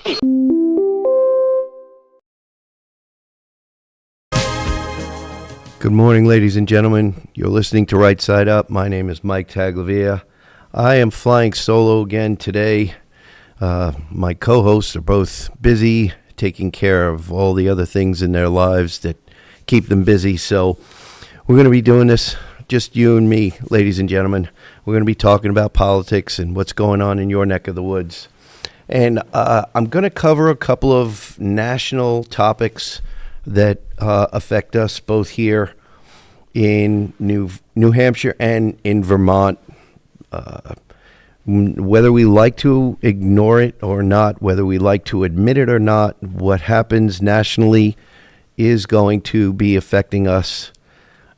Good morning, ladies and gentlemen. You're listening to Right Side Up. My name is Mike Taglavia. I am flying solo again today. My co-hosts are both busy taking care of all the other things in their lives that keep them busy. So we're going to be doing this, just you and me, ladies and gentlemen. We're going to be talking about politics and what's going on in your neck of the woods. And I'm going to cover a couple of national topics that affect us both here in New Hampshire and in Vermont. Whether we like to ignore it or not, whether we like to admit it or not, what happens nationally is going to be affecting us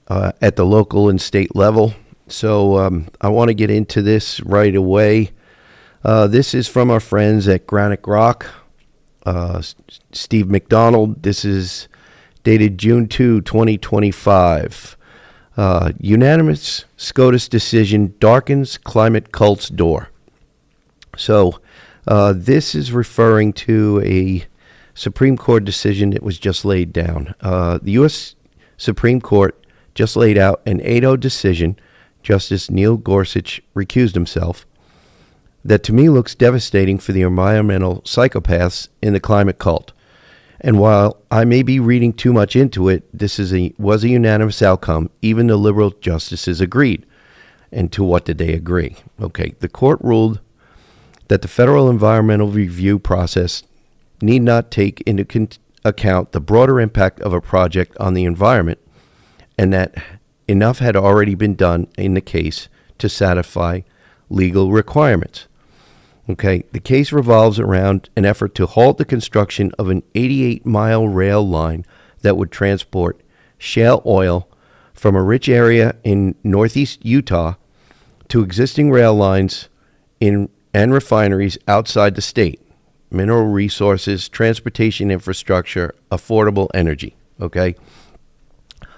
at the local and state level. So I want to get into this right away. This is from our friends at Granite Rock, Steve McDonald. This is dated June 2, 2025. Unanimous SCOTUS decision darkens climate cult's door. So this is referring to a Supreme Court decision that was just laid down. The U.S. Supreme Court just laid out an 8-0 decision. Justice Neil Gorsuch recused himself. That to me looks devastating for the environmental psychopaths in the climate cult. And while I may be reading too much into it, this was a unanimous outcome. Even the liberal justices agreed. And to what did they agree? Okay, the court ruled that the federal environmental review process need not take into account the broader impact of a project on the environment, and that enough had already been done in the case to satisfy legal requirements. Okay, the case revolves around an effort to halt the construction of an 88-mile rail line that would transport shale oil from a rich area in northeast Utah to existing rail lines and refineries outside the state, mineral resources, transportation infrastructure, affordable energy. Okay,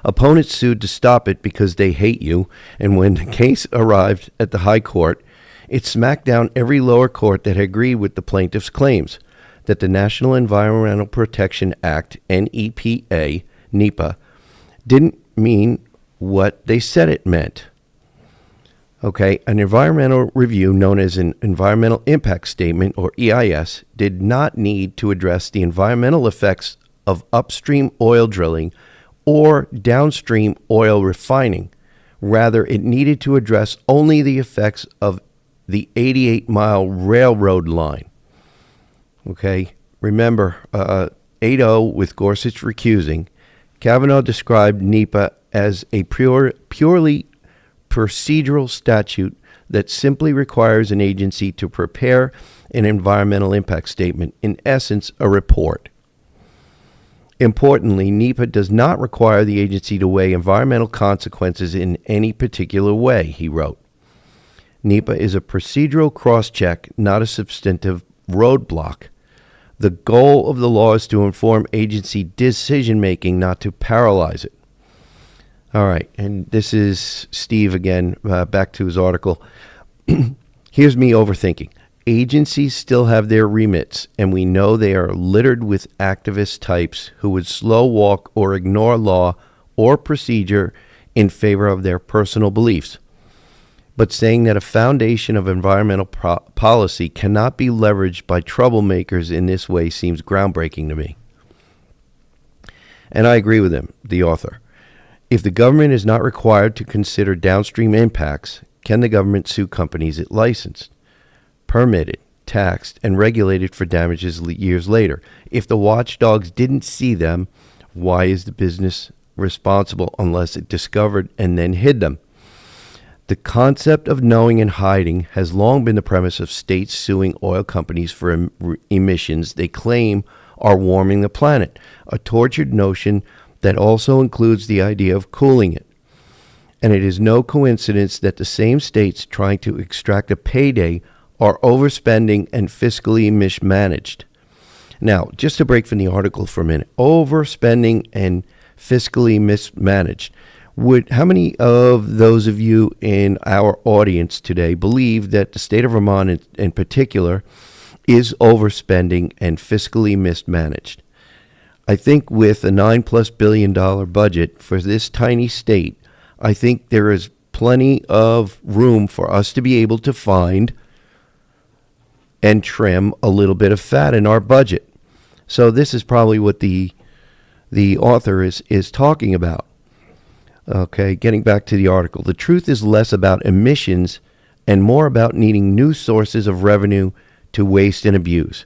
opponents sued to stop it because they hate you, and when the case arrived at the high court, it smacked down every lower court that had agreed with the plaintiffs' claims that the National Environmental Protection Act, NEPA, didn't mean what they said it meant. Okay, an environmental review known as an Environmental Impact Statement, or EIS, did not need to address the environmental effects of upstream oil drilling or downstream oil refining. Rather, it needed to address only the effects of the 88-mile railroad line. Okay, remember, 8-0 with Gorsuch recusing, Kavanaugh described NEPA as a purely procedural statute that simply requires an agency to prepare an environmental impact statement, in essence, a report. Importantly, NEPA does not require the agency to weigh environmental consequences in any particular way, he wrote. NEPA is a procedural cross-check, not a substantive roadblock. The goal of the law is to inform agency decision-making, not to paralyze it. All right, and this is Steve again, back to his article. Here's me overthinking. Agencies still have their remits, and we know they are littered with activist types who would slow walk or ignore law or procedure in favor of their personal beliefs. But saying that a foundation of environmental policy cannot be leveraged by troublemakers in this way seems groundbreaking to me. And I agree with him, the author. If the government is not required to consider downstream impacts, can the government sue companies it licensed, permitted, taxed, and regulated for damages years later? If the watchdogs didn't see them, why is the business responsible unless it discovered and then hid them? The concept of knowing and hiding has long been the premise of states suing oil companies for emissions they claim are warming the planet, a tortured notion that also includes the idea of cooling it. And it is no coincidence that the same states trying to extract a payday are overspending and fiscally mismanaged. Now, just to break from the article for a minute, overspending and fiscally mismanaged. How many of those of you in our audience today believe that the state of Vermont in particular is overspending and fiscally mismanaged. I think with a $9+ billion budget for this tiny state, I think there is plenty of room for us to be able to find and trim a little bit of fat in our budget. So this is probably what the author is talking about. Okay, getting back to the article. The truth is less about emissions and more about needing new sources of revenue to waste and abuse.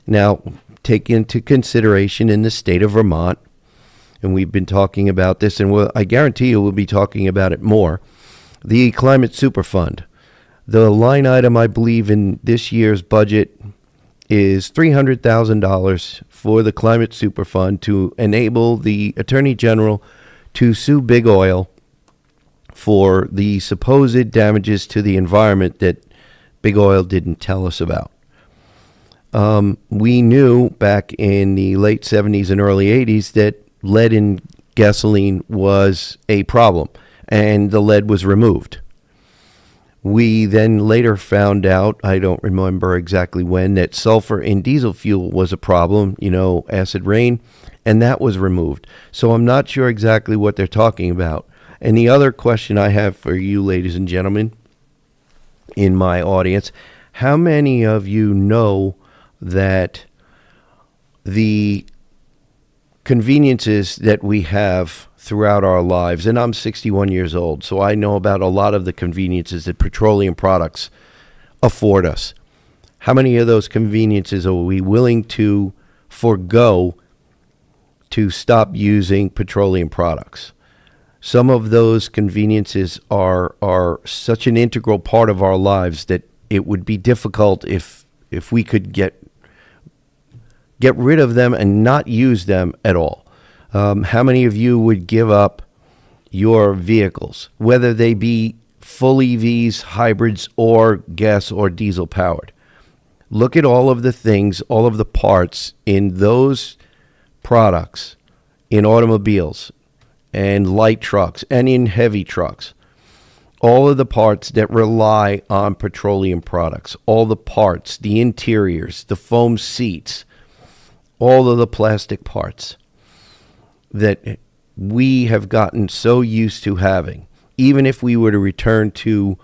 Now, take into consideration in the state of Vermont, and we've been talking about this, and I guarantee you we'll be talking about it more, the Climate Superfund. The line item, I believe, in this year's budget is $300,000 for the Climate Superfund to enable the Attorney General to sue Big Oil for the supposed damages to the environment that Big Oil didn't tell us about. We knew back in the late 70s and early 80s that lead in gasoline was a problem, and the lead was removed. We then later found out, I don't remember exactly when, that sulfur in diesel fuel was a problem, acid rain, and that was removed. So I'm not sure exactly what they're talking about. And the other question I have for you, ladies and gentlemen, in my audience, how many of you know that the conveniences that we have throughout our lives, and I'm 61 years old, so I know about a lot of the conveniences that petroleum products afford us. How many of those conveniences are we willing to forego to stop using petroleum products? Some of those conveniences are such an integral part of our lives that it would be difficult if we could get rid of them and not use them at all. How many of you would give up your vehicles, whether they be full EVs, hybrids, or gas or diesel powered? Look at all of the things, all of the parts in those products, in automobiles and light trucks and in heavy trucks. All of the parts that rely on petroleum products, all the parts, the interiors, the foam seats, all of the plastic parts that we have gotten so used to having. Even if we were to return to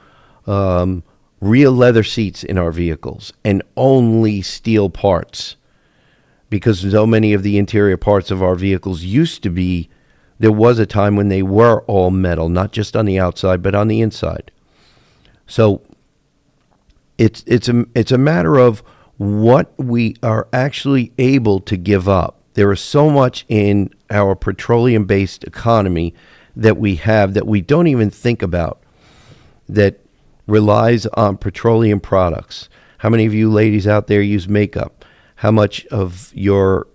real leather seats in our vehicles and only steel parts, because so many of the interior parts of our vehicles used to be, there was a time when they were all metal, not just on the outside, but on the inside. So it's a matter of what we are actually able to give up. There is so much in our petroleum-based economy that we have that we don't even think about that relies on petroleum products. How many of you ladies out there use makeup? How much of your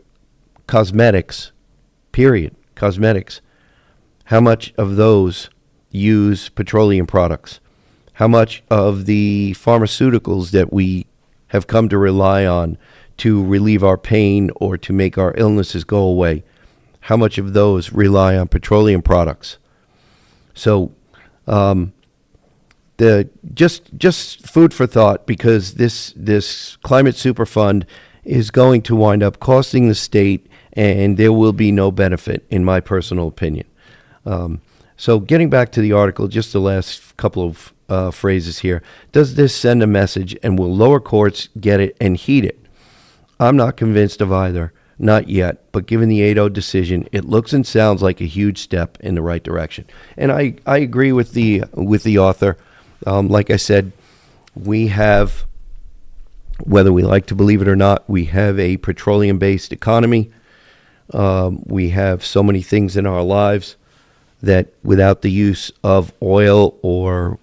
cosmetics, how much of those use petroleum products? How much of the pharmaceuticals that we have come to rely on to relieve our pain or to make our illnesses go away, how much of those rely on petroleum products? So just food for thought, because this Climate Superfund is going to wind up costing the state, and there will be no benefit, in my personal opinion. So getting back to the article, just the last couple of phrases here. Does this send a message, and will lower courts get it and heed it? I'm not convinced of either, not yet, but given the 8-0 decision, it looks and sounds like a huge step in the right direction. And I agree with the author. Like I said, we have, whether we like to believe it or not, we have a petroleum-based economy. We have so many things in our lives that without the use of oil or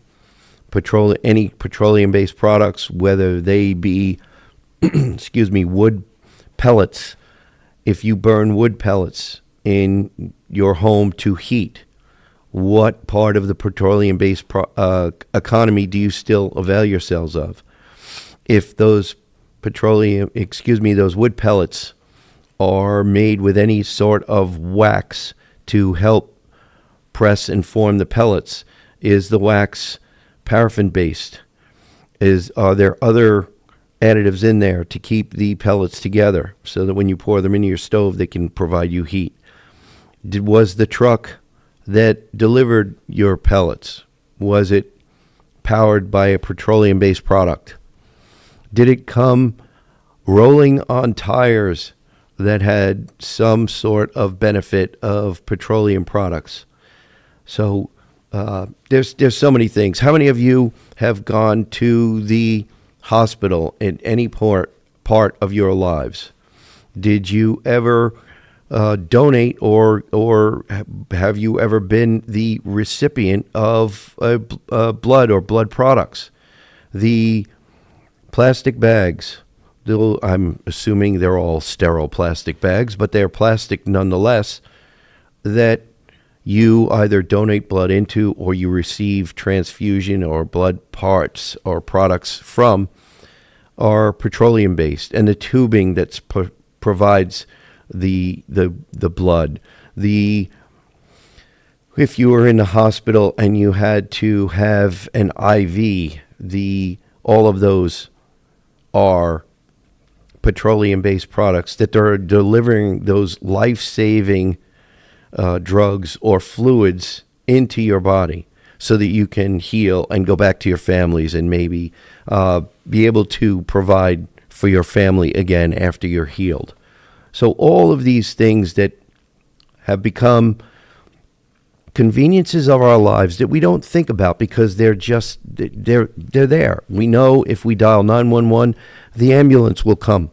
any petroleum-based products, whether they be, wood pellets, if you burn wood pellets in your home to heat, what part of the petroleum-based economy do you still avail yourselves of? If those wood pellets are made with any sort of wax to help press and form the pellets, is the wax paraffin-based? Are there other additives in there to keep the pellets together so that when you pour them into your stove, they can provide you heat? Was the truck that delivered your pellets, was it powered by a petroleum-based product? Did it come rolling on tires that had some sort of benefit of petroleum products? So there's so many things. How many of you have gone to the hospital in any part of your lives? Did you ever donate or have you ever been the recipient of blood or blood products? The plastic bags, I'm assuming they're all sterile plastic bags, but they're plastic nonetheless, that you either donate blood into or you receive transfusion or blood parts or products from, are petroleum based, and the tubing that provides the blood. If you were in the hospital and you had to have an IV, all of those are petroleum-based products that are delivering those life-saving drugs or fluids into your body so that you can heal and go back to your families and maybe be able to provide for your family again after you're healed. So all of these things that have become conveniences of our lives that we don't think about because they're there. We know if we dial 911, the ambulance will come.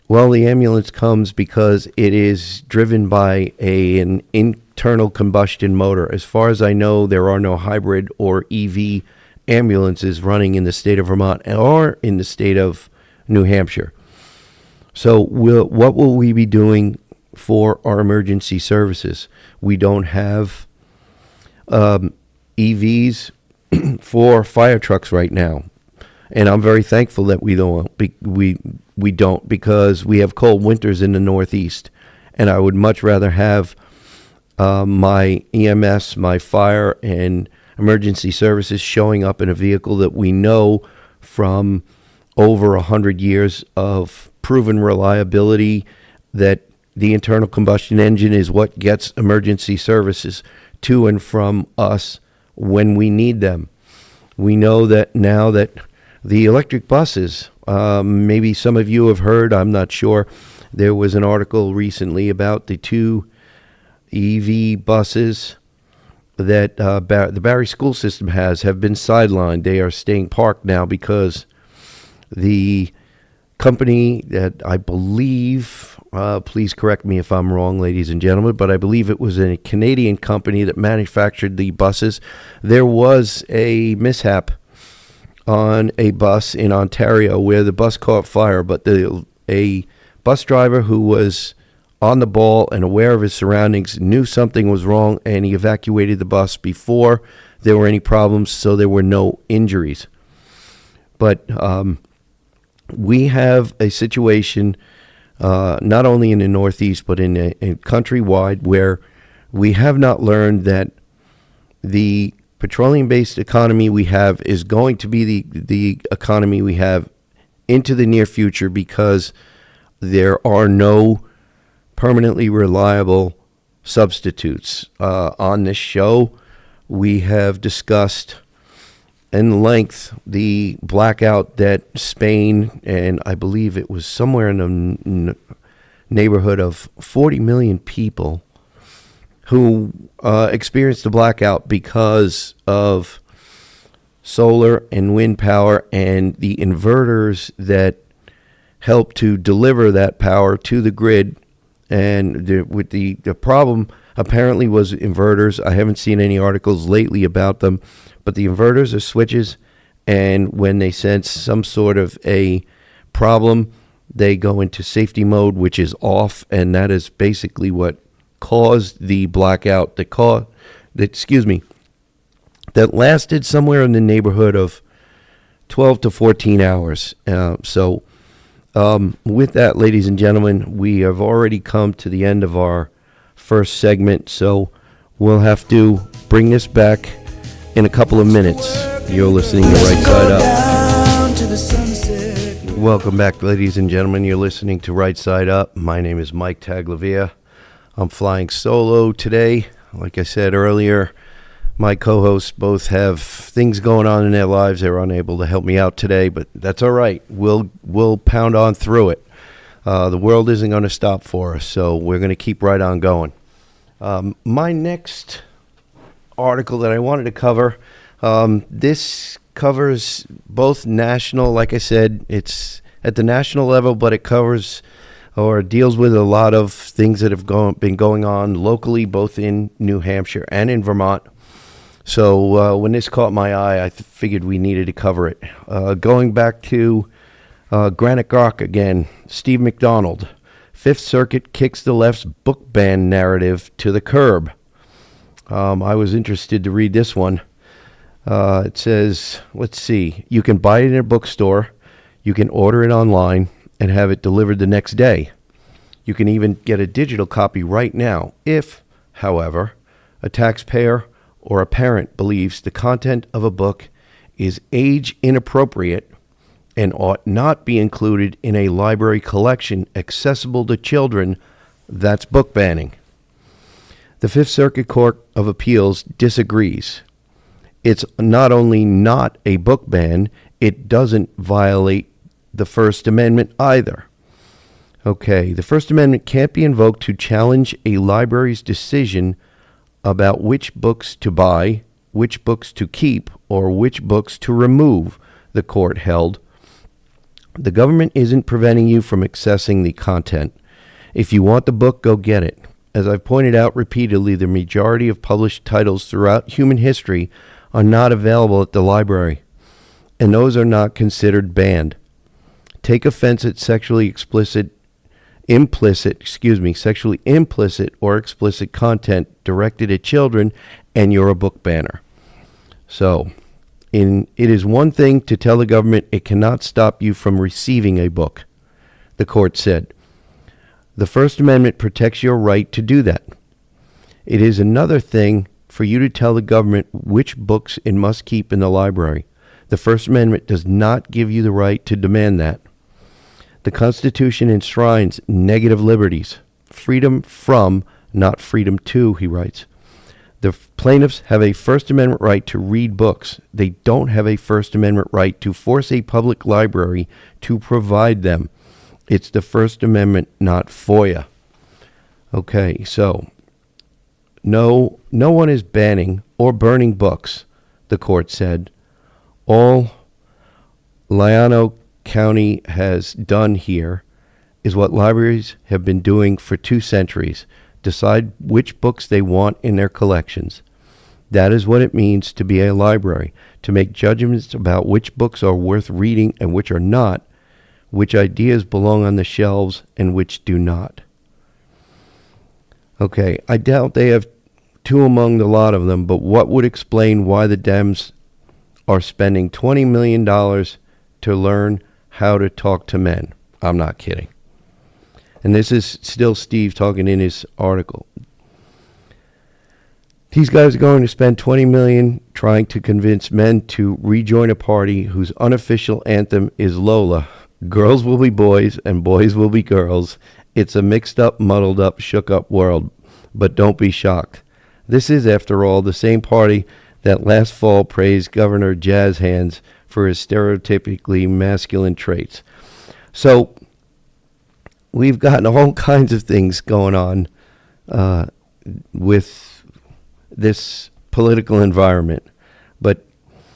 Well, the ambulance comes because it is driven by an internal combustion motor. As far as I know, there are no hybrid or EV ambulances running in the state of Vermont or in the state of New Hampshire. So what will we be doing for our emergency services? We don't have EVs for fire trucks right now. And I'm very thankful that we don't, because we have cold winters in the Northeast. And I would much rather have my EMS, my fire and emergency services showing up in a vehicle that we know from over 100 years of proven reliability that the internal combustion engine is what gets emergency services to and from us when we need them. We know that now that the electric buses, maybe some of you have heard, I'm not sure, there was an article recently about the 2 EV buses that the Barre school system have been sidelined. They are staying parked now because the company that I believe, please correct me if I'm wrong, ladies and gentlemen, but I believe it was a Canadian company that manufactured the buses. There was a mishap on a bus in Ontario where the bus caught fire, but a bus driver who was on the ball and aware of his surroundings knew something was wrong, and he evacuated the bus before there were any problems, so there were no injuries. But we have a situation not only in the Northeast but in countrywide where we have not learned that the petroleum-based economy we have is going to be the economy we have into the near future, because there are no permanently reliable substitutes. On this show, we have discussed in length the blackout that Spain, and I believe it was somewhere in the neighborhood of 40 million people who experienced the blackout because of solar and wind power and the inverters that help to deliver that power to the grid. And the problem apparently was inverters. I haven't seen any articles lately about them, but the inverters are switches, and when they sense some sort of a problem, they go into safety mode, which is off, and that is basically what caused the blackout that lasted somewhere in the neighborhood of 12 to 14 hours. So with that, ladies and gentlemen, we have already come to the end of our first segment, so we'll have to bring this back in a couple of minutes. You're listening to Right Side Up. Welcome back, ladies and gentlemen. You're listening to Right Side Up. My name is Mike Taglavia. I'm flying solo today. Like I said earlier, my co-hosts both have things going on in their lives. They're unable to help me out today, but that's all right. We'll pound on through it. The world isn't going to stop for us, so we're going to keep right on going. My next article that I wanted to cover, this covers both national, like I said, it's at the national level, but it covers or deals with a lot of things that have been going on locally, both in New Hampshire and in Vermont. So when this caught my eye, I figured we needed to cover it. Going back to Granite Rock again, Steve McDonald. Fifth Circuit kicks the left's book ban narrative to the curb. I was interested to read this one. It says, let's see, you can buy it in a bookstore, you can order it online, and have it delivered the next day. You can even get a digital copy right now if, however, a taxpayer or a parent believes the content of a book is age inappropriate and ought not be included in a library collection accessible to children. That's book banning. The Fifth Circuit Court of Appeals disagrees. It's not only not a book ban, it doesn't violate the First Amendment either. Okay, the First Amendment can't be invoked to challenge a library's decision about which books to buy, which books to keep, or which books to remove, the court held. The government isn't preventing you from accessing the content. If you want the book, go get it. As I've pointed out repeatedly, the majority of published titles throughout human history are not available at the library, and those are not considered banned. Take offense at sexually implicit or explicit content directed at children, and you're a book banner. So, it is one thing to tell the government it cannot stop you from receiving a book, the court said. The First Amendment protects your right to do that. It is another thing for you to tell the government which books it must keep in the library. The First Amendment does not give you the right to demand that. The Constitution enshrines negative liberties, freedom from, not freedom to, he writes. The plaintiffs have a First Amendment right to read books. They don't have a First Amendment right to force a public library to provide them. It's the First Amendment, not FOIA. Okay, so no one is banning or burning books, the court said. All Llano County has done here is what libraries have been doing for 2 centuries, decide which books they want in their collections. That is what it means to be a library, to make judgments about which books are worth reading and which are not, which ideas belong on the shelves and which do not. Okay, I doubt they have 2 among the lot of them, but what would explain why the Dems are spending $20 million to learn how to talk to men? I'm not kidding. And this is still Steve talking in his article. These guys are going to spend $20 million trying to convince men to rejoin a party whose unofficial anthem is Lola. Girls will be boys and boys will be girls. It's a mixed up, muddled up, shook up world. But don't be shocked. This is, after all, the same party that last fall praised Governor Jazz Hands for his stereotypically masculine traits. So we've got all kinds of things going on with this political environment. But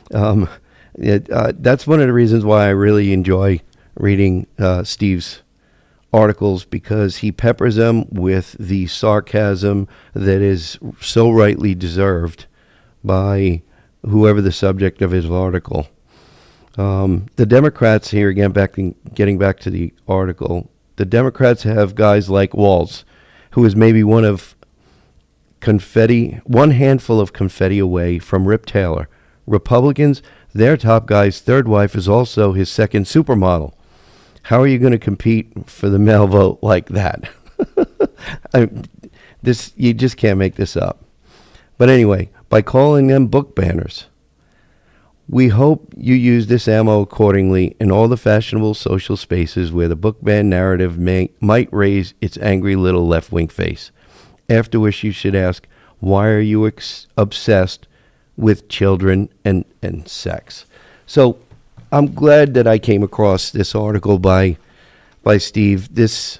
that's one of the reasons why I really enjoy reading Steve's articles, because he peppers them with the sarcasm that is so rightly deserved by whoever the subject of his article. The Democrats here, again, getting back to the article, the Democrats have guys like Walz, who is maybe one handful of confetti away from Rip Taylor. Republicans, their top guy's third wife is also his second supermodel. How are you going to compete for the male vote like that? You just can't make this up. But anyway, by calling them book banners, We hope you use this ammo accordingly in all the fashionable social spaces where the book ban narrative might raise its angry little left-wing face. After which you should ask, why are you obsessed with children and sex? So I'm glad that I came across this article by Steve. This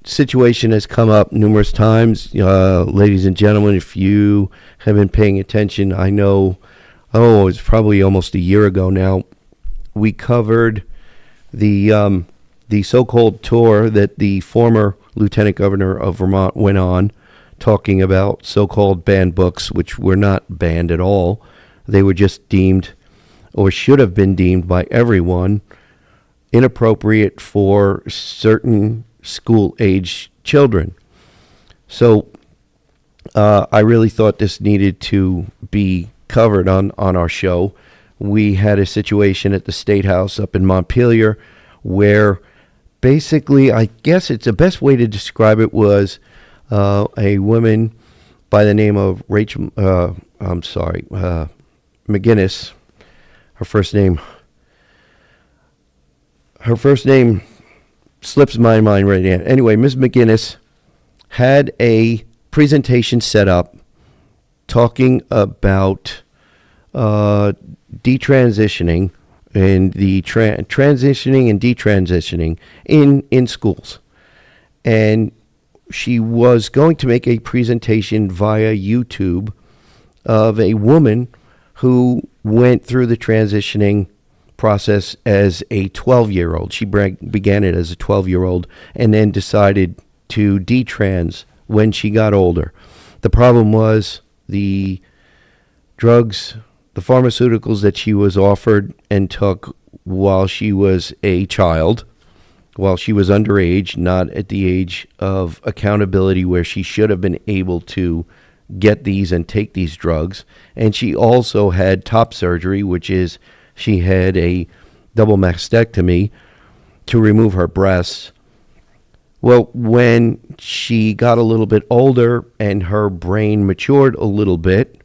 situation has come up numerous times. Ladies and gentlemen, if you have been paying attention, I know, it's probably almost a year ago now, we covered the so-called tour that the former Lieutenant Governor of Vermont went on, talking about so-called banned books, which were not banned at all. They were just deemed, or should have been deemed by everyone, inappropriate for certain school-age children. So I really thought this needed to be covered on our show. We had a situation at the State House up in Montpelier where basically, I guess it's the best way to describe it was a woman by the name of Rachel, McGinnis. Her first name slips my mind right now. Anyway, Ms. McGinnis had a presentation set up talking about detransitioning and the transitioning and detransitioning in schools. And she was going to make a presentation via YouTube of a woman who went through the transitioning process as a 12-year-old. She began it as a 12-year-old and then decided to detrans when she got older. The problem was the drugs, the pharmaceuticals that she was offered and took while she was a child, while she was underage, not at the age of accountability where she should have been able to get these and take these drugs. And she also had top surgery, which is she had a double mastectomy to remove her breasts. Well, when she got a little bit older and her brain matured a little bit,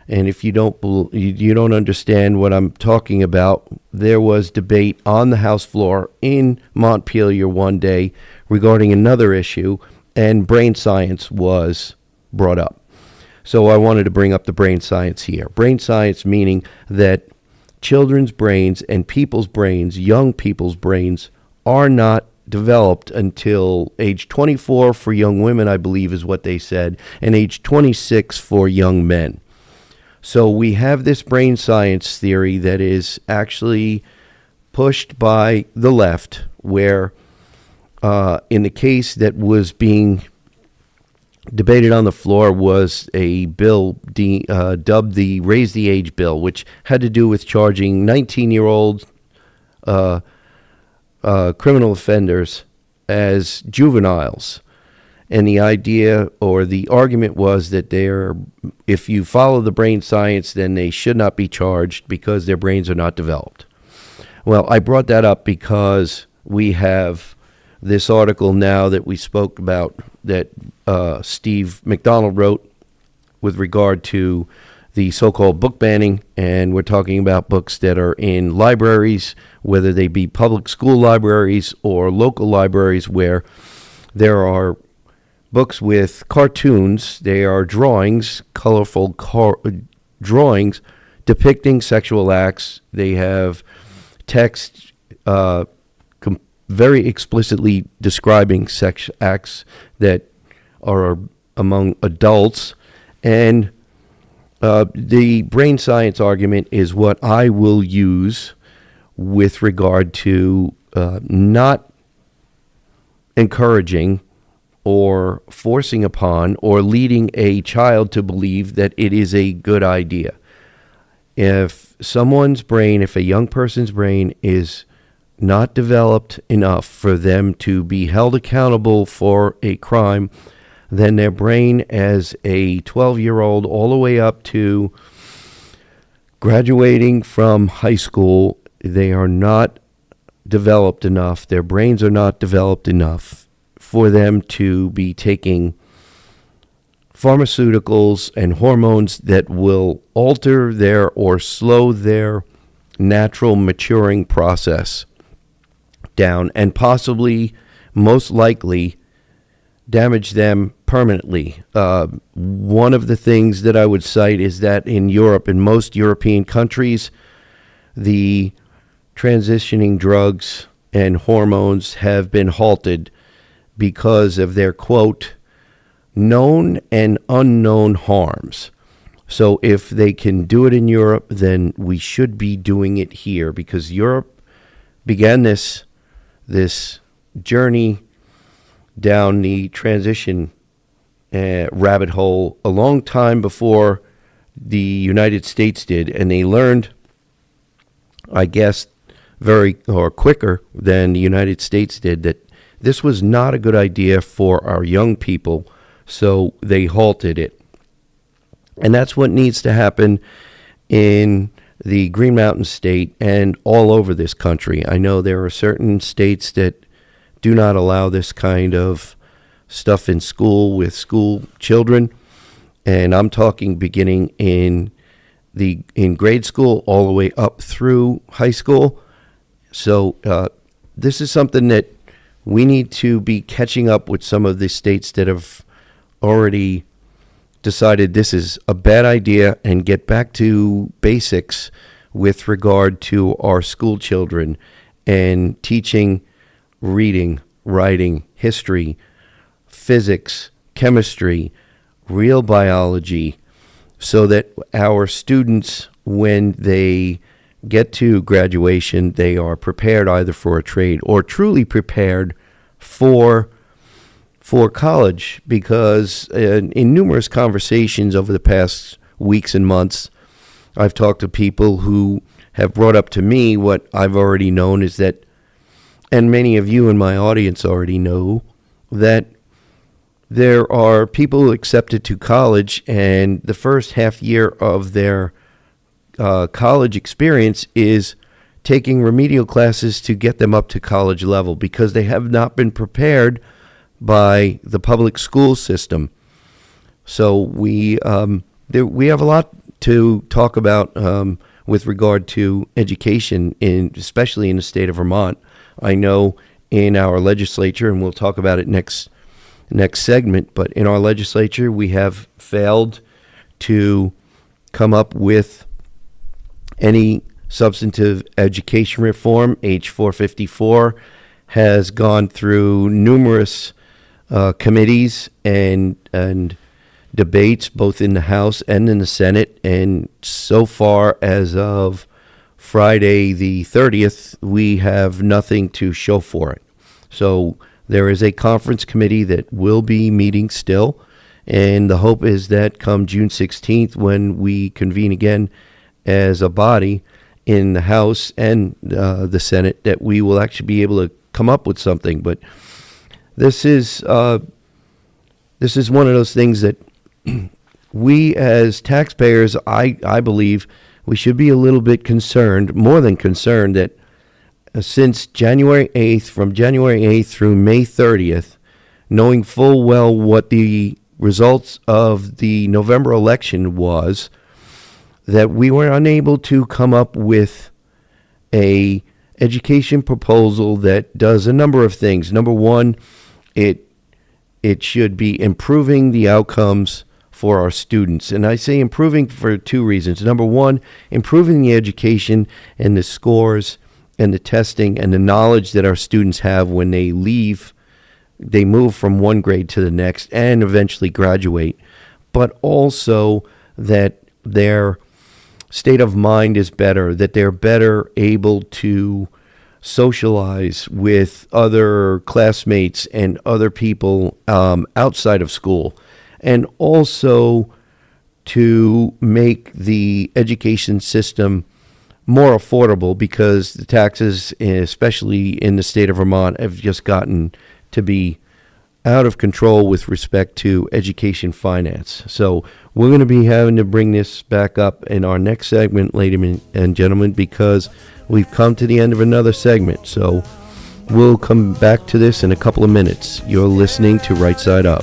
and if you don't understand what I'm talking about, there was debate on the House floor in Montpelier one day regarding another issue, and brain science was brought up. So I wanted to bring up the brain science here. Brain science meaning that children's brains and people's brains, young people's brains, are not developed until age 24 for young women, I believe is what they said, and age 26 for young men. So we have this brain science theory that is actually pushed by the left, where in the case that was being debated on the floor was a bill dubbed the Raise the Age bill, which had to do with charging 19-year-old criminal offenders as juveniles. And the idea or the argument was that if you follow the brain science, then they should not be charged because their brains are not developed. Well, I brought that up because we have this article now that we spoke about that Steve McDonald wrote with regard to the so-called book banning, and we're talking about books that are in libraries, whether they be public school libraries or local libraries, where there are books with cartoons. They are drawings, colorful drawings depicting sexual acts. They have text very explicitly describing sex acts that are among adults. And the brain science argument is what I will use with regard to not encouraging or forcing upon or leading a child to believe that it is a good idea. If someone's brain, if a young person's brain is not developed enough for them to be held accountable for a crime, then their brain as a 12-year-old all the way up to graduating from high school, they are not developed enough. Their brains are not developed enough for them to be taking pharmaceuticals and hormones that will alter their or slow their natural maturing process down, and possibly, most likely, damage them permanently. One of the things that I would cite is that in Europe, in most European countries, the transitioning drugs and hormones have been halted because of their, quote, known and unknown harms. So if they can do it in Europe, then we should be doing it here, because Europe began this journey down the transition rabbit hole a long time before the United States did, and they learned, I guess, quicker than the United States did, that this was not a good idea for our young people, so they halted it. And that's what needs to happen in the Green Mountain State and all over this country. I know there are certain states that do not allow this kind of stuff in school with school children, and I'm talking beginning in grade school all the way up through high school. So this is something that we need to be catching up with some of the states that have already decided this is a bad idea, and get back to basics with regard to our school children and teaching reading, writing, history, physics, chemistry, real biology, so that our students, when they get to graduation, they are prepared either for a trade or truly prepared for college. Because in numerous conversations over the past weeks and months, I've talked to people who have brought up to me what I've already known, is that, and many of you in my audience already know, that there are people accepted to college, and the first half year of their college experience is taking remedial classes to get them up to college level, because they have not been prepared by the public school system. So we have a lot to talk about with regard to education, especially in the state of Vermont. I know in our legislature, and we'll talk about it next segment, but in our legislature, we have failed to come up with any substantive education reform. H454 has gone through numerous committees and debates, both in the House and in the Senate, and so far as of Friday the 30th, we have nothing to show for it. So there is a conference committee that will be meeting still, and the hope is that come June 16th, when we convene again as a body in the House and the Senate, that we will actually be able to come up with something. But this is one of those things that we as taxpayers, I believe, we should be a little bit concerned, more than concerned, that since January 8th, from January 8th through May 30th, knowing full well what the results of the November election was, that we were unable to come up with a education proposal that does a number of things. Number one, it should be improving the outcomes for our students. And I say improving for two reasons. Number one, improving the education and the scores and the testing and the knowledge that our students have when they leave, they move from one grade to the next and eventually graduate. But also that their state of mind is better, that they're better able to socialize with other classmates and other people outside of school, and also to make the education system more affordable, because the taxes, especially in the state of Vermont, have just gotten to be out of control with respect to education finance. So we're going to be having to bring this back up in our next segment, ladies and gentlemen, because we've come to the end of another segment. So we'll come back to this in a couple of minutes. You're listening to Right Side Up.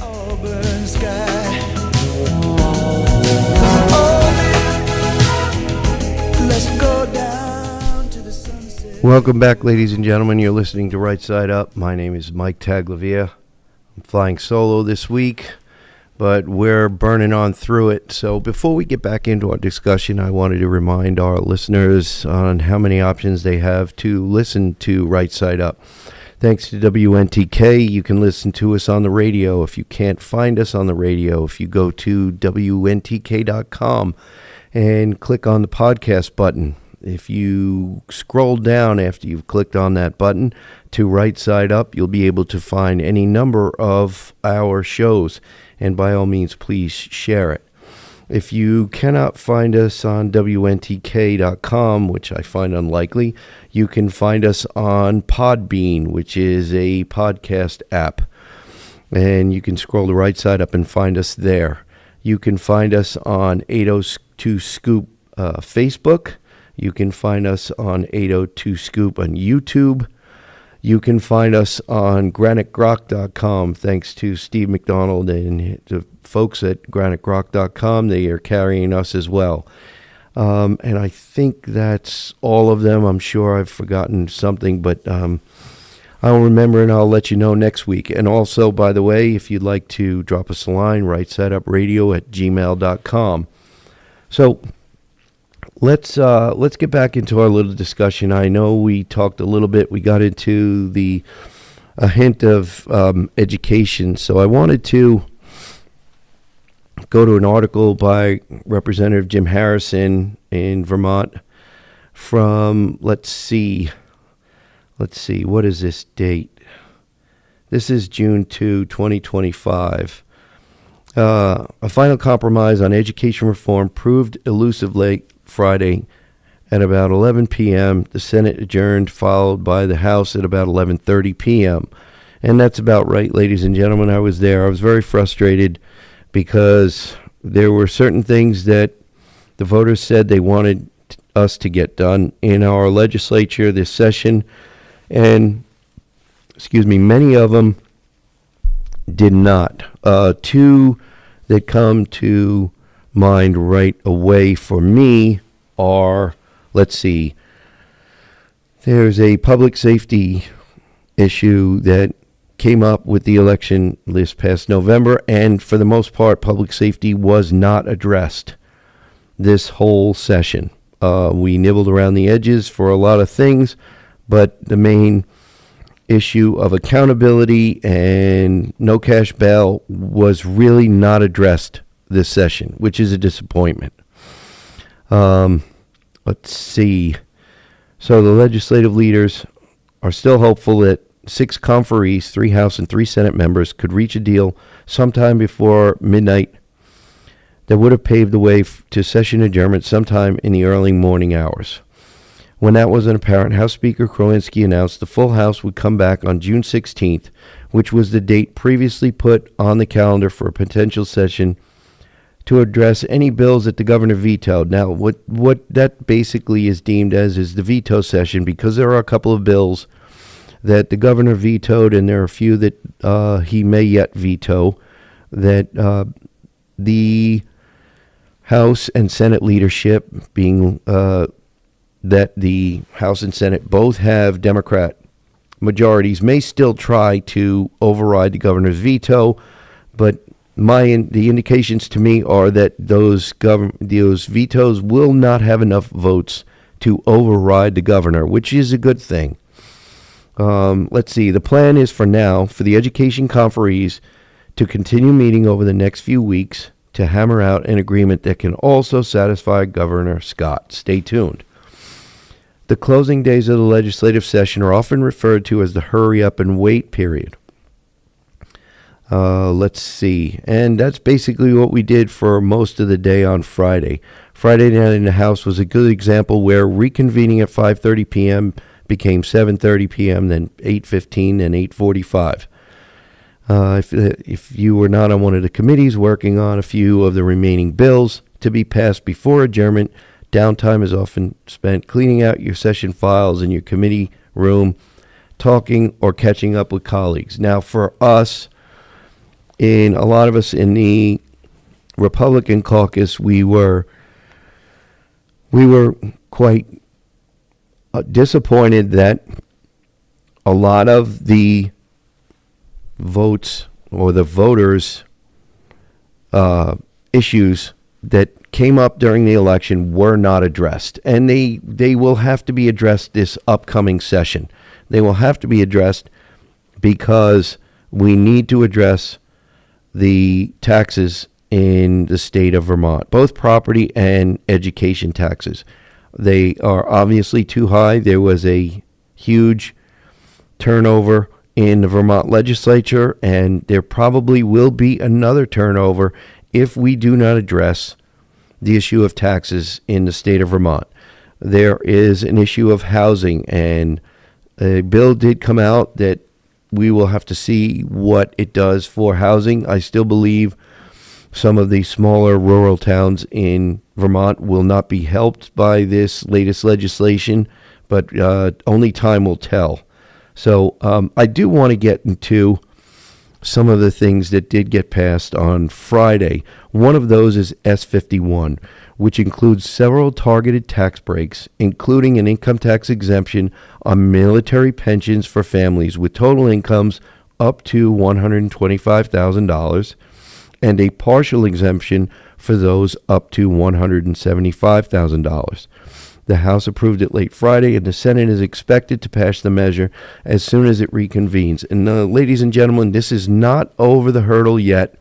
Welcome back, ladies and gentlemen. You're listening to Right Side Up. My name is Mike Taglavia. I'm flying solo this week, but we're burning on through it. So before we get back into our discussion, I wanted to remind our listeners on how many options they have to listen to Right Side Up. Thanks to WNTK, you can listen to us on the radio. If you can't find us on the radio, if you go to WNTK.com and click on the podcast button, if you scroll down after you've clicked on that button to Right Side Up, you'll be able to find any number of our shows. And by all means, please share it. If you cannot find us on WNTK.com, which I find unlikely, you can find us on Podbean, which is a podcast app. And you can scroll the right side up and find us there. You can find us on 802 Scoop Facebook. You can find us on 802 Scoop on YouTube. You can find us on GraniteGrock.com. Thanks to Steve McDonald and the folks at GraniteGrock.com. They are carrying us as well. And I think that's all of them. I'm sure I've forgotten something, but I'll remember and I'll let you know next week. And also, by the way, if you'd like to drop us a line, rightsiteupradio@gmail.com. So let's get back into our little discussion. I know we talked a little bit. We got into a hint of education. So I wanted to go to an article by Representative Jim Harrison in Vermont from, let's see, what is this date? This is June 2, 2025. A final compromise on education reform proved elusive late Friday at about 11 p.m. The Senate adjourned, followed by the House at about 11:30 p.m. And that's about right, ladies and gentlemen. I was there. I was very frustrated because there were certain things that the voters said they wanted us to get done in our legislature this session. And, many of them did not. Two that come to mind right away for me are, there's a public safety issue that came up with the election this past November, and for the most part, public safety was not addressed this whole session. We nibbled around the edges for a lot of things, but the main issue of accountability and no cash bail was really not addressed this session, which is a disappointment. Let's see. So the legislative leaders are still hopeful that 6 conferees, 3 House and 3 Senate members, could reach a deal sometime before midnight that would have paved the way to session adjournment sometime in the early morning hours. When that wasn't apparent, House Speaker Krolinski announced the full House would come back on June 16th, which was the date previously put on the calendar for a potential session to address any bills that the governor vetoed. Now, what that basically is deemed as is the veto session, because there are a couple of bills that the governor vetoed, and there are a few that he may yet veto, that the House and Senate leadership, being that the House and Senate both have Democrat majorities, may still try to override the governor's veto, but the indications to me are that those vetoes will not have enough votes to override the governor, which is a good thing. Let's see. The plan is for now for the education conferees to continue meeting over the next few weeks to hammer out an agreement that can also satisfy Governor Scott. Stay tuned. The closing days of the legislative session are often referred to as the hurry up and wait period. Let's see. And that's basically what we did for most of the day on Friday. Friday night in the House was a good example where reconvening at 5:30 p.m. became 7:30 p.m., then 8:15, and 8:45. If you were not on one of the committees working on a few of the remaining bills to be passed before adjournment, downtime is often spent cleaning out your session files in your committee room, talking or catching up with colleagues. Now, for us, a lot of us in the Republican caucus, we were quite disappointed that a lot of the votes or the voters' issues that came up during the election were not addressed. And they will have to be addressed this upcoming session. They will have to be addressed because we need to address the taxes in the state of Vermont, both property and education taxes. They are obviously too high. There was a huge turnover in the Vermont legislature, and there probably will be another turnover if we do not address the issue of taxes in the state of Vermont. There is an issue of housing, and a bill did come out that we will have to see what it does for housing. I still believe some of the smaller rural towns in Vermont will not be helped by this latest legislation, but only time will tell. So I do want to get into some of the things that did get passed on Friday. One of those is S51, which includes several targeted tax breaks, including an income tax exemption on military pensions for families with total incomes up to $125,000 and a partial exemption for those up to $175,000. The House approved it late Friday, and the Senate is expected to pass the measure as soon as it reconvenes. And ladies and gentlemen, this is not over the hurdle yet,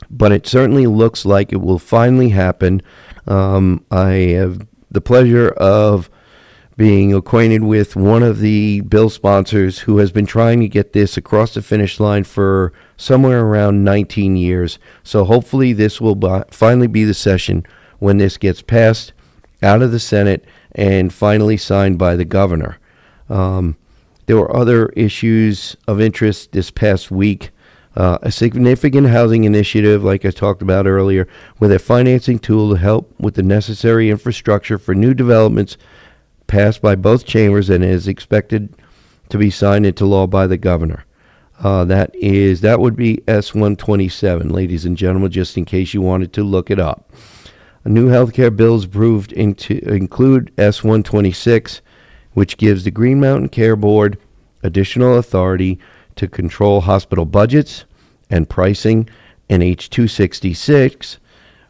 but it certainly looks like it will finally happen. I have the pleasure of being acquainted with one of the bill sponsors who has been trying to get this across the finish line for somewhere around 19 years. So hopefully this will finally be the session when this gets passed out of the Senate and finally signed by the governor. There were other issues of interest this past week. A significant housing initiative, like I talked about earlier, with a financing tool to help with the necessary infrastructure for new developments passed by both chambers and is expected to be signed into law by the governor. That would be S127, ladies and gentlemen, just in case you wanted to look it up. A new healthcare bill is approved to include S126, which gives the Green Mountain Care Board additional authority to control hospital budgets and pricing, and H266,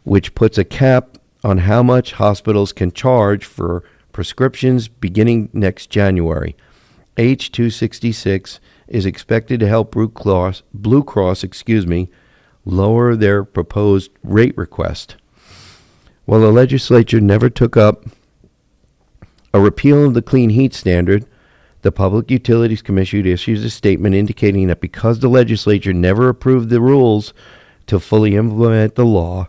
which puts a cap on how much hospitals can charge for prescriptions beginning next January. H266 is expected to help Blue Cross, lower their proposed rate request. While the legislature never took up a repeal of the clean heat standard, the Public Utilities Commission issues a statement indicating that because the legislature never approved the rules to fully implement the law,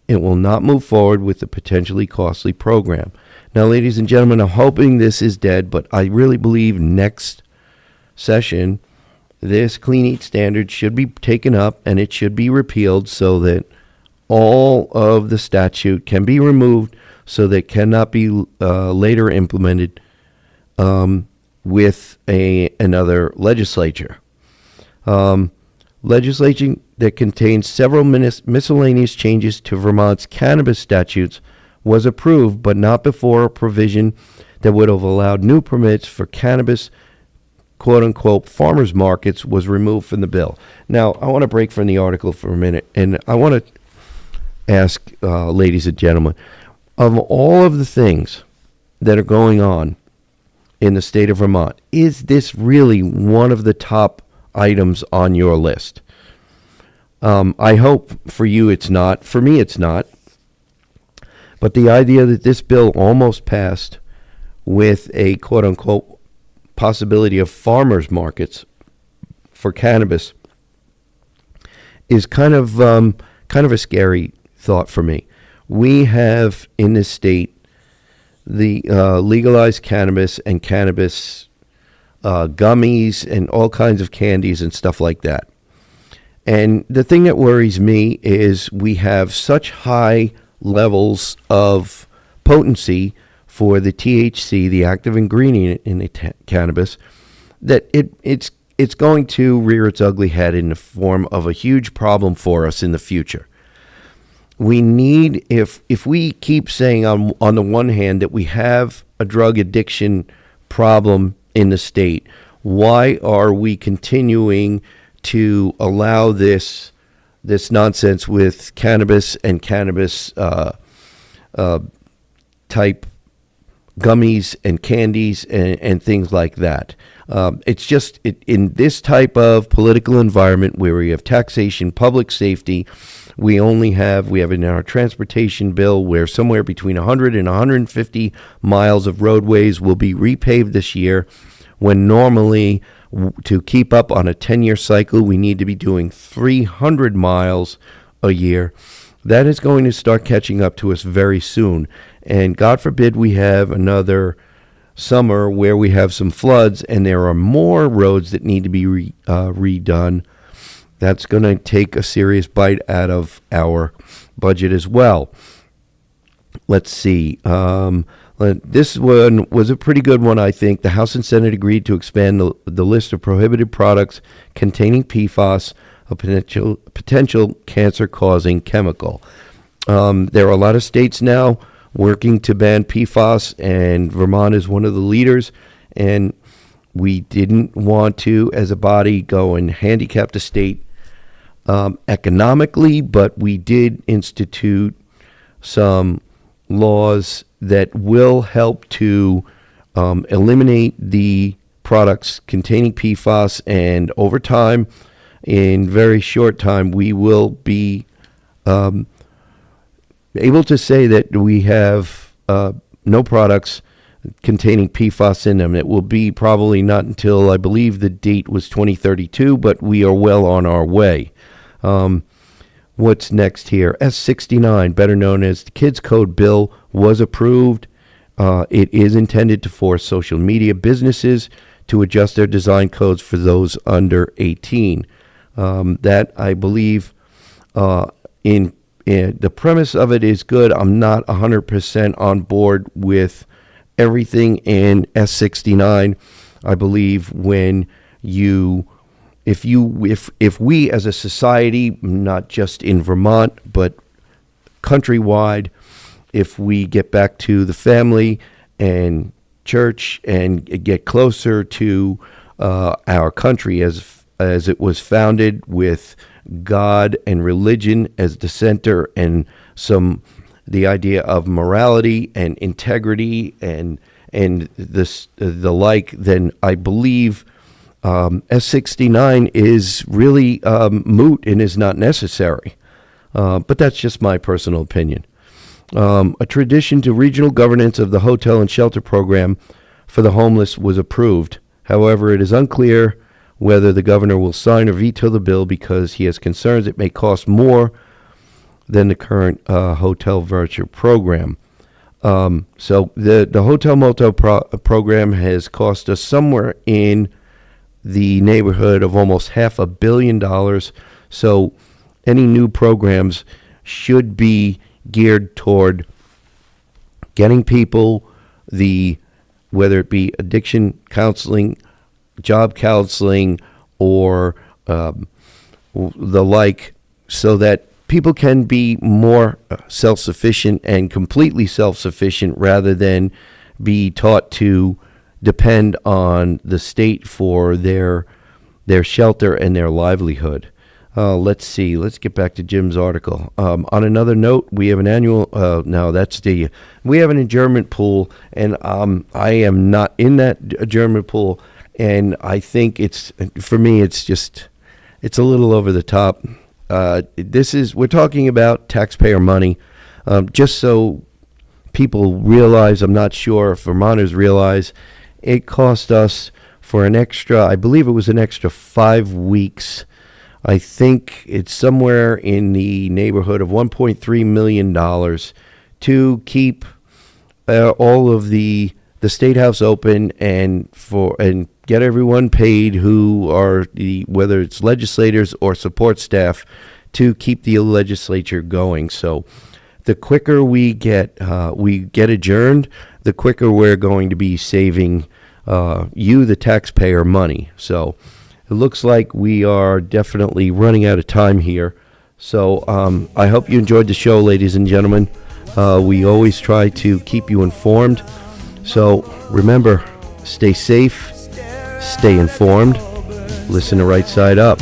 it will not move forward with the potentially costly program. Now, ladies and gentlemen, I'm hoping this is dead, but I really believe next session, this clean heat standard should be taken up and it should be repealed so that all of the statute can be removed so that it cannot be later implemented with another legislature. Legislation that contains several miscellaneous changes to Vermont's cannabis statutes was approved, but not before a provision that would have allowed new permits for cannabis, quote-unquote, farmers markets was removed from the bill. Now, I want to break from the article for a minute, and I want to ask, ladies and gentlemen, of all of the things that are going on in the state of Vermont, is this really one of the top items on your list? I hope for you it's not. For me, it's not. But the idea that this bill almost passed with a quote-unquote possibility of farmers markets for cannabis is kind of a scary thought for me. We have in this state the legalized cannabis and cannabis gummies and all kinds of candies and stuff like that. And the thing that worries me is we have such high levels of potency for the THC, the active ingredient in the cannabis, that it's going to rear its ugly head in the form of a huge problem for us in the future. we need, if we keep saying on the one hand that we have a drug addiction problem in the state, why are we continuing to allow this nonsense with cannabis and cannabis type gummies and candies and things like that? It's just in this type of political environment where we have taxation, public safety. We have in our transportation bill where somewhere between 100 and 150 miles of roadways will be repaved this year, when normally to keep up on a 10-year cycle, we need to be doing 300 miles a year. That is going to start catching up to us very soon. And God forbid we have another summer where we have some floods and there are more roads that need to be redone. That's going to take a serious bite out of our budget as well. Let's see. This one was a pretty good one, I think. The House and Senate agreed to expand the list of prohibited products containing PFAS, a potential cancer-causing chemical. There are a lot of states now working to ban PFAS, and Vermont is one of the leaders. And we didn't want to, as a body, go and handicap the state economically, but we did institute some laws that will help to eliminate the products containing PFAS, and over time, in very short time, we will be able to say that we have no products containing PFAS in them. It will be probably not until, I believe the date was 2032, but we are well on our way. What's next here? S69, better known as the Kids Code bill, was approved. It is intended to force social media businesses to adjust their design codes for those under 18. That, I believe, in the premise of it is good. I'm not 100% on board with everything in S69. I believe when if we as a society, not just in Vermont, but countrywide, if we get back to the family and church and get closer to our country as it was founded, with God and religion as the center, and the idea of morality and integrity and the like, then I believe S69 is really moot and is not necessary. But that's just my personal opinion. A tradition to regional governance of the hotel and shelter program for the homeless was approved. However, it is unclear whether the governor will sign or veto the bill because he has concerns it may cost more than the current hotel voucher program. So the hotel motel program has cost us somewhere in the neighborhood of almost $500 million. So any new programs should be geared toward getting people whether it be addiction counseling, job counseling, or the like, so that people can be more self-sufficient and completely self-sufficient rather than be taught to depend on the state for their shelter and their livelihood. Let's see. Let's get back to Jim's article. On another note, we have an annual. We have an adjournment pool, and I am not in that adjournment pool, and I think for me, it's a little over the top. We're talking about taxpayer money, just so people realize. I'm not sure if Vermonters realize it cost us for I believe it was an extra 5 weeks. I think it's somewhere in the neighborhood of $1.3 million to keep all of the State House open and get everyone paid who are whether it's legislators or support staff, to keep the legislature going. So the quicker we get adjourned, the quicker we're going to be saving you, the taxpayer, money. So it looks like we are definitely running out of time here. So I hope you enjoyed the show, ladies and gentlemen. We always try to keep you informed. So remember, stay safe, stay informed, listen to Right Side Up.